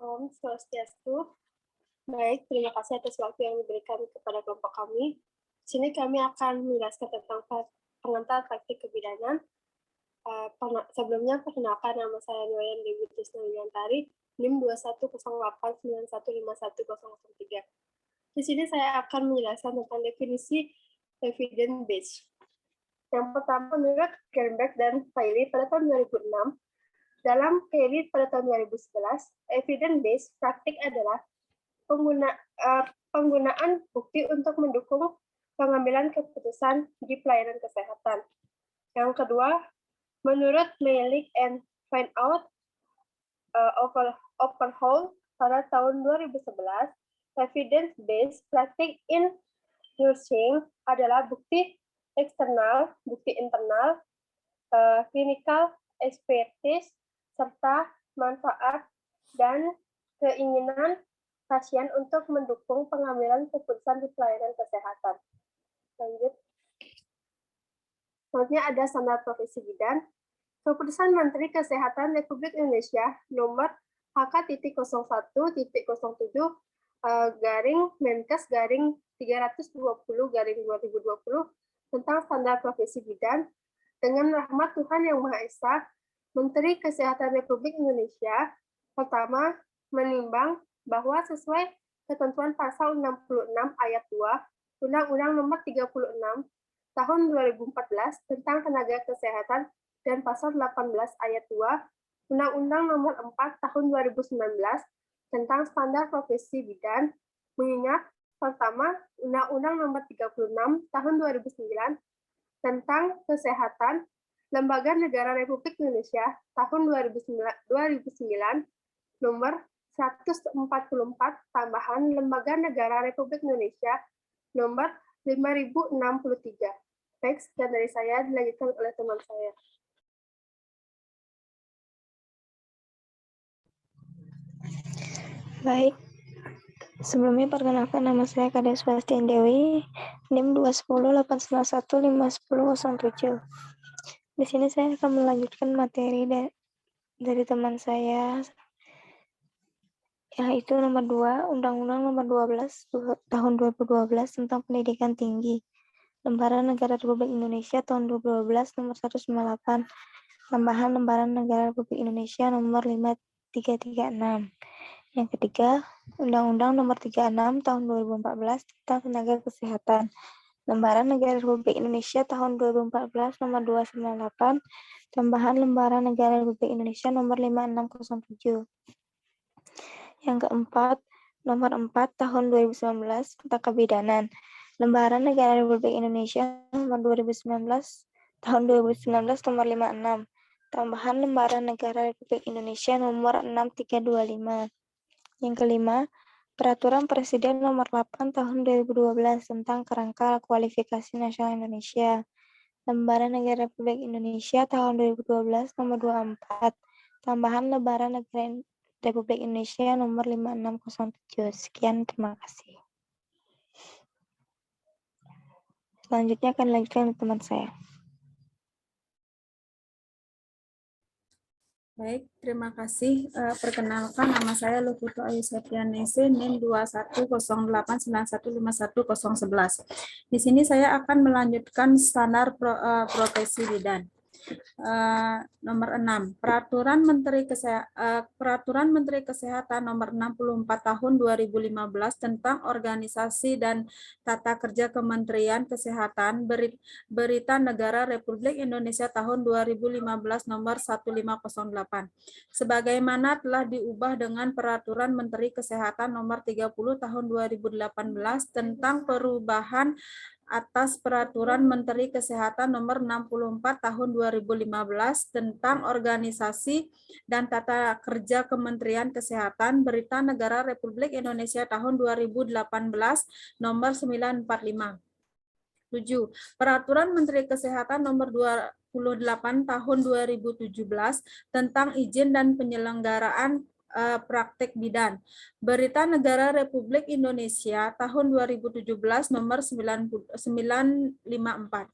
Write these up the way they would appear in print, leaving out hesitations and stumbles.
Om Swastiastu. Baik, terima kasih atas waktu yang diberikan kepada kelompok kami. Di sini kami akan menjelaskan tentang pengantar praktik kebidanan. Sebelumnya, perkenalkan nama saya Noyan Dewi Tisna Wiantari, NIM 21089151003. Di sini saya akan menjelaskan tentang definisi evidence based. Yang pertama, menurut Kernberg dan Wiley pada tahun 2006, dalam Kelly pada tahun 2011, evidence based praktik adalah penggunaan bukti untuk mendukung pengambilan keputusan di pelayanan kesehatan. Yang kedua, menurut Malik and Find Out Overhaul pada tahun 2011, evidence-based praktik in nursing adalah bukti eksternal, bukti internal, clinical expertise, serta manfaat dan keinginan pasien untuk mendukung pengambilan keputusan di pelayanan kesehatan. Lanjut. Selanjutnya ada standar profesi bidan. Keputusan Menteri Kesehatan Republik Indonesia nomor HK.01.07 garing Menkes garing 320 garing 2020 tentang standar profesi bidan. Dengan rahmat Tuhan Yang Maha Esa, Menteri Kesehatan Republik Indonesia pertama menimbang bahwa sesuai ketentuan pasal 66 ayat 2 Undang-Undang Nomor 36 Tahun 2014 tentang Tenaga Kesehatan dan pasal 18 ayat 2 Undang-Undang Nomor 4 Tahun 2019 tentang Standar Profesi Bidan, mengingat pertama Undang-Undang Nomor 36 Tahun 2009 tentang Kesehatan Lembaga Negara Republik Indonesia tahun 2009 nomor 144 tambahan Lembaga Negara Republik Indonesia nomor 5063. Baik, sekian dari saya, dilanjutkan oleh teman saya. Baik, sebelumnya perkenalkan nama saya Kades Swastian Dewi, NIM 21089151007. Di sini saya akan melanjutkan materi dari teman saya, yaitu nomor 2, Undang-Undang Nomor 12 Tahun 2012 tentang Pendidikan Tinggi. Lembaran Negara Republik Indonesia tahun 2012 nomor 198. Tambahan Lembaran Negara Republik Indonesia nomor 5336. Yang ketiga, Undang-Undang Nomor 36 Tahun 2014 tentang Tenaga Kesehatan. Lembaran Negara Republik Indonesia tahun 2014 nomor 298. Tambahan Lembaran Negara Republik Indonesia nomor 5607. Yang keempat, nomor 4 tahun 2019 tentang kebidanan. Lembaran Negara Republik Indonesia nomor 2019 tahun 2019 nomor 56. Tambahan Lembaran Negara Republik Indonesia nomor 6325. Yang kelima, Peraturan Presiden Nomor 8 Tahun 2012 tentang Kerangka Kualifikasi Nasional Indonesia. Lembaran Negara Republik Indonesia tahun 2012 nomor 24. Tambahan Lembaran Negara Republik Indonesia nomor 5607. Sekian, terima kasih. Selanjutnya akan dilanjutkan teman saya. Baik, terima kasih. Perkenalkan, nama saya Luputo Ayu Septianese, NIM 21089151011. Di sini saya akan melanjutkan standar profesi bidan. Nomor 6, Peraturan Menteri Kesehatan Nomor 64 Tahun 2015 tentang Organisasi dan Tata Kerja Kementerian Kesehatan, Berita Negara Republik Indonesia Tahun 2015 Nomor 1508. Sebagaimana telah diubah dengan Peraturan Menteri Kesehatan Nomor 30 Tahun 2018 tentang perubahan atas Peraturan Menteri Kesehatan Nomor 64 Tahun 2015 tentang Organisasi dan Tata Kerja Kementerian Kesehatan, Berita Negara Republik Indonesia Tahun 2018 Nomor 945. 7. Peraturan Menteri Kesehatan Nomor 28 Tahun 2017 tentang izin dan penyelenggaraan praktek bidan. Berita Negara Republik Indonesia tahun 2017 nomor 954.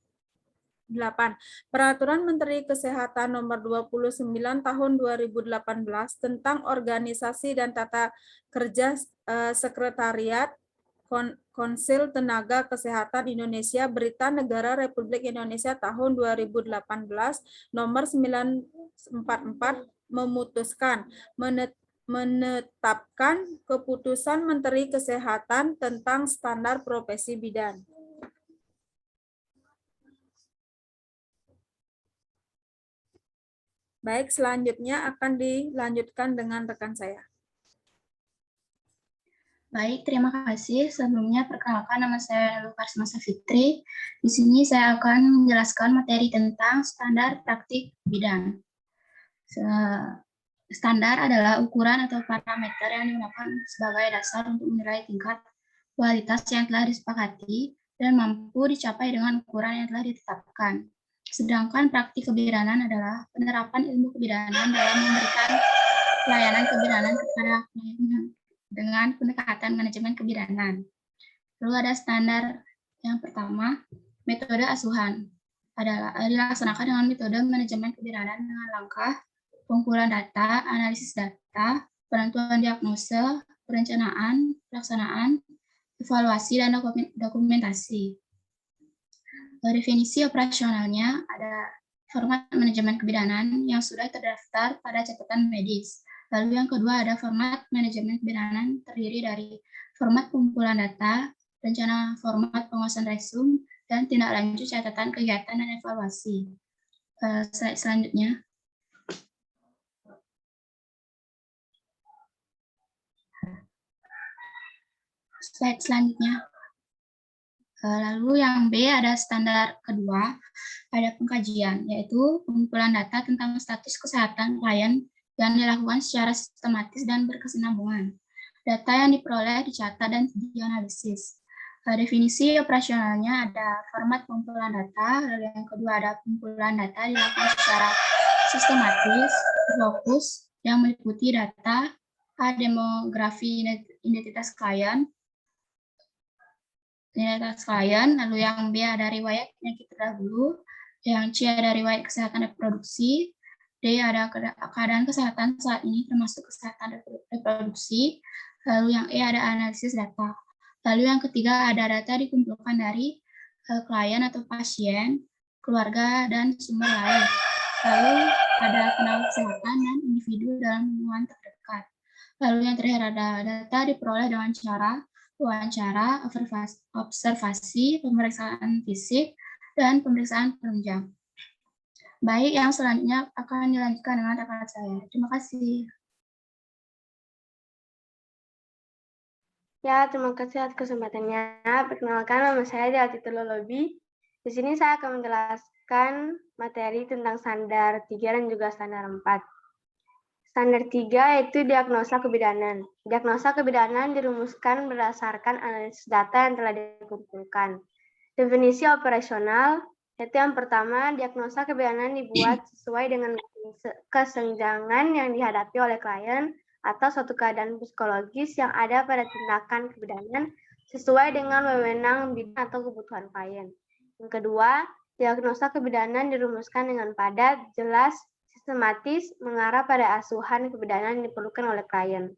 Peraturan Menteri Kesehatan Nomor 29 Tahun 2018 tentang organisasi dan tata kerja Sekretariat Konsil Tenaga Kesehatan Indonesia Berita Negara Republik Indonesia Tahun 2018 Nomor 944 memutuskan menetapkan keputusan Menteri Kesehatan tentang standar profesi bidan. Baik, selanjutnya akan dilanjutkan dengan rekan saya. Baik, terima kasih. Sebelumnya perkenalkan, nama saya Lukarsma Fitri. Di sini saya akan menjelaskan materi tentang standar praktik bidan. Standar adalah ukuran atau parameter yang digunakan sebagai dasar untuk menilai tingkat kualitas yang telah disepakati dan mampu dicapai dengan ukuran yang telah ditetapkan. Sedangkan praktik kebidanan adalah penerapan ilmu kebidanan dalam memberikan pelayanan kebidanan kepada klien dengan pendekatan manajemen kebidanan. Lalu ada standar yang pertama, metode asuhan. Adalah dilaksanakan dengan metode manajemen kebidanan dengan langkah pengumpulan data, analisis data, penentuan diagnosa, perencanaan, pelaksanaan, evaluasi, dan dokumentasi. Definisi operasionalnya ada format manajemen kebidanan yang sudah terdaftar pada catatan medis. Lalu yang kedua ada format manajemen kebidanan terdiri dari format pengumpulan data, rencana format penguasaan resum, dan tindak lanjut catatan kegiatan dan evaluasi. Slide selanjutnya. Slide selanjutnya. Lalu yang B ada standar kedua, ada pengkajian, yaitu pengumpulan data tentang status kesehatan klien yang dilakukan secara sistematis dan berkesinambungan. Data yang diperoleh dicatat dan dianalisis. Definisi operasionalnya ada format pengumpulan data, lalu yang kedua ada pengumpulan data dilakukan secara sistematis, fokus, yang meliputi data, demografi identitas klien, lalu yang B ada riwayat penyakit terdahulu, yang C ada riwayat kesehatan reproduksi, D ada keadaan kesehatan saat ini termasuk kesehatan reproduksi, lalu yang E ada analisis data. Lalu yang ketiga ada data dikumpulkan dari klien atau pasien, keluarga, dan sumber lain. Lalu ada tenaga kesehatan dan individu dalam lingkungan terdekat. Lalu yang terakhir ada data diperoleh dengan cara wawancara, observasi, pemeriksaan fisik, dan pemeriksaan penunjang. Baik, yang selanjutnya akan dilanjutkan dengan rekan saya. Terima kasih. Ya, terima kasih atas kesempatannya. Perkenalkan, nama saya Delti Lolobi. Di sini saya akan menjelaskan materi tentang standar 3 dan juga standar 4. Standar 3 yaitu diagnosa kebidanan. Diagnosa kebidanan dirumuskan berdasarkan analisis data yang telah dikumpulkan. Definisi operasional yaitu yang pertama, diagnosa kebidanan dibuat sesuai dengan kesenjangan yang dihadapi oleh klien atau suatu keadaan psikologis yang ada pada tindakan kebidanan sesuai dengan wewenang bidang atau kebutuhan klien. Yang kedua, diagnosa kebidanan dirumuskan dengan padat, jelas, sistematis, mengarah pada asuhan kebidanan yang diperlukan oleh klien.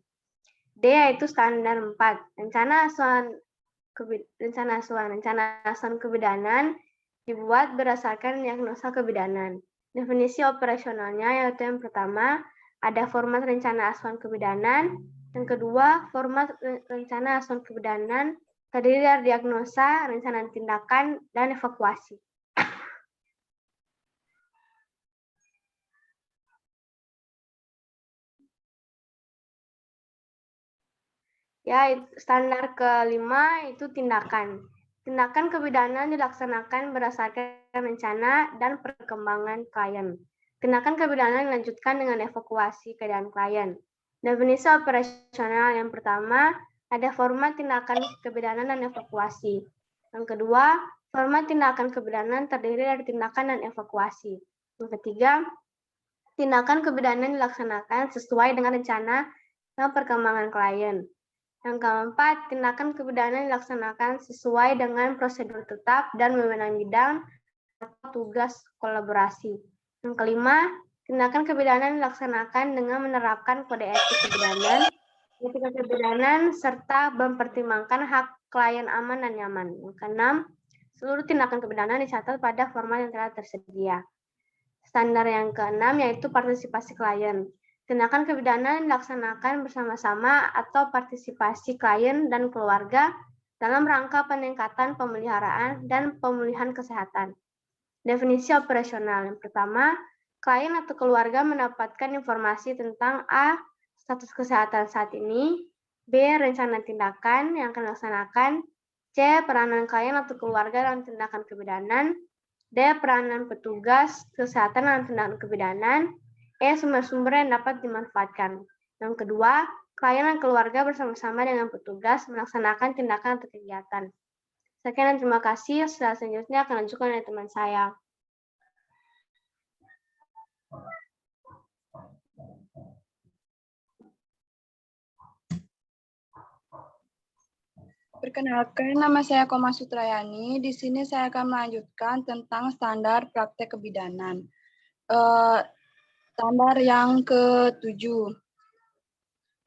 D yaitu standar 4, rencana asuhan kebidanan dibuat berdasarkan diagnosa kebidanan. Definisi operasionalnya yaitu yang pertama, ada format rencana asuhan kebidanan. Yang kedua, format rencana asuhan kebidanan terdiri dari diagnosa, rencana tindakan, dan evakuasi. Ya, standar kelima itu tindakan. Tindakan kebidanan dilaksanakan berdasarkan rencana dan perkembangan klien. Tindakan kebidanan dilanjutkan dengan evakuasi keadaan klien. Definisi operasional yang pertama, ada format tindakan kebidanan dan evakuasi. Yang kedua, format tindakan kebidanan terdiri dari tindakan dan evakuasi. Yang ketiga, tindakan kebidanan dilaksanakan sesuai dengan rencana dan perkembangan klien. Yang keempat, tindakan kebidanan dilaksanakan sesuai dengan prosedur tetap dan wewenang bidang tugas kolaborasi. Yang kelima, tindakan kebidanan dilaksanakan dengan menerapkan kode etik kebidanan, etika kebidanan, serta mempertimbangkan hak klien aman dan nyaman. Yang keenam, seluruh tindakan kebidanan dicatat pada format yang telah tersedia. Standar yang keenam yaitu partisipasi klien. Tindakan kebidanan dilaksanakan bersama-sama atau partisipasi klien dan keluarga dalam rangka peningkatan pemeliharaan dan pemulihan kesehatan. Definisi operasional. Yang pertama, klien atau keluarga mendapatkan informasi tentang A. Status kesehatan saat ini, B. Rencana tindakan yang akan dilaksanakan, C. Peranan klien atau keluarga dalam tindakan kebidanan, D. Peranan petugas kesehatan dalam tindakan kebidanan, E. Sumber-sumber yang dapat dimanfaatkan. Yang kedua, klien dan keluarga bersama-sama dengan petugas melaksanakan tindakan atau kegiatan. Sekian dan terima kasih. Selanjutnya akan lanjutkan oleh teman saya. Perkenalkan, nama saya Koma Sutrayani. Di sini saya akan melanjutkan tentang standar praktek kebidanan. Standar yang ke-7.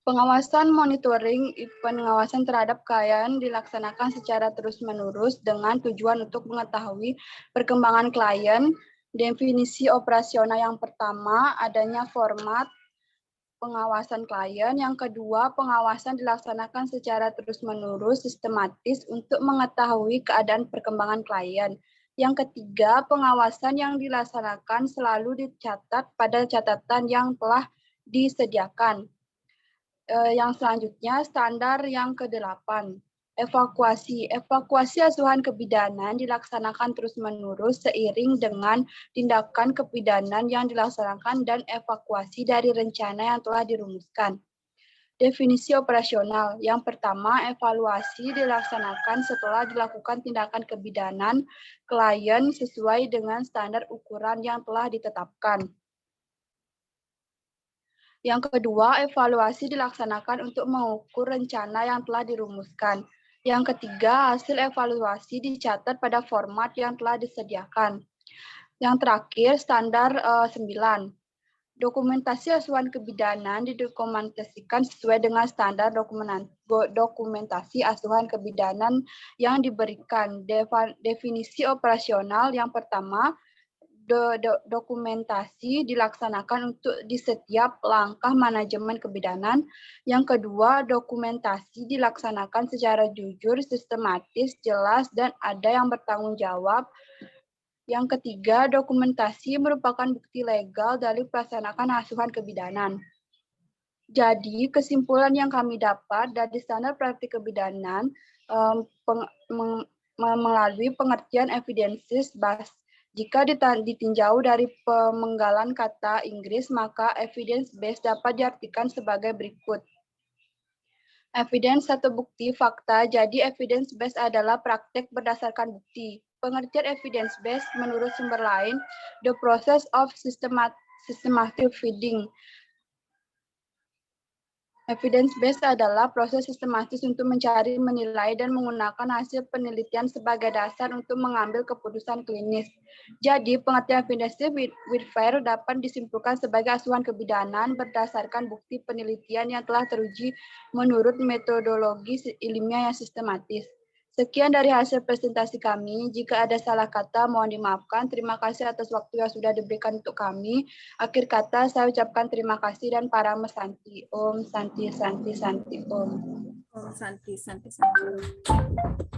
Pengawasan monitoring pengawasan terhadap klien dilaksanakan secara terus-menerus dengan tujuan untuk mengetahui perkembangan klien. Definisi operasional yang pertama, adanya format pengawasan klien. Yang kedua, pengawasan dilaksanakan secara terus-menerus sistematis untuk mengetahui keadaan perkembangan klien. Yang ketiga, pengawasan yang dilaksanakan selalu dicatat pada catatan yang telah disediakan. Yang selanjutnya, standar yang ke-8, evakuasi. Evakuasi asuhan kebidanan dilaksanakan terus-menerus seiring dengan tindakan kebidanan yang dilaksanakan dan evakuasi dari rencana yang telah dirumuskan. Definisi operasional. Yang pertama, evaluasi dilaksanakan setelah dilakukan tindakan kebidanan klien sesuai dengan standar ukuran yang telah ditetapkan. Yang kedua, evaluasi dilaksanakan untuk mengukur rencana yang telah dirumuskan. Yang ketiga, hasil evaluasi dicatat pada format yang telah disediakan. Yang terakhir, standar 9. Dokumentasi asuhan kebidanan didokumentasikan sesuai dengan standar dokumentasi asuhan kebidanan yang diberikan. Definisi operasional yang pertama, dokumentasi dilaksanakan untuk di setiap langkah manajemen kebidanan. Yang kedua, dokumentasi dilaksanakan secara jujur, sistematis, jelas, dan ada yang bertanggung jawab. Yang ketiga, dokumentasi merupakan bukti legal dari pelaksanaan asuhan kebidanan. Jadi, kesimpulan yang kami dapat dari standar praktik kebidanan melalui pengertian evidence-based. Jika ditinjau dari pemenggalan kata Inggris, maka evidence-based dapat diartikan sebagai berikut. Evidence atau bukti fakta, jadi evidence-based adalah praktek berdasarkan bukti. Pengertian evidence-based menurut sumber lain, the process of systematic feeding. Evidence-based adalah proses sistematis untuk mencari, menilai, dan menggunakan hasil penelitian sebagai dasar untuk mengambil keputusan klinis. Jadi, pengertian evidence with fair dapat disimpulkan sebagai asuhan kebidanan berdasarkan bukti penelitian yang telah teruji menurut metodologi ilmiah yang sistematis. Sekian dari hasil presentasi kami. Jika ada salah kata, mohon dimaafkan. Terima kasih atas waktu yang sudah diberikan untuk kami. Akhir kata, saya ucapkan terima kasih dan Parama Santi. Om Santi Santi Santi Om. Om Santi Santi Santi.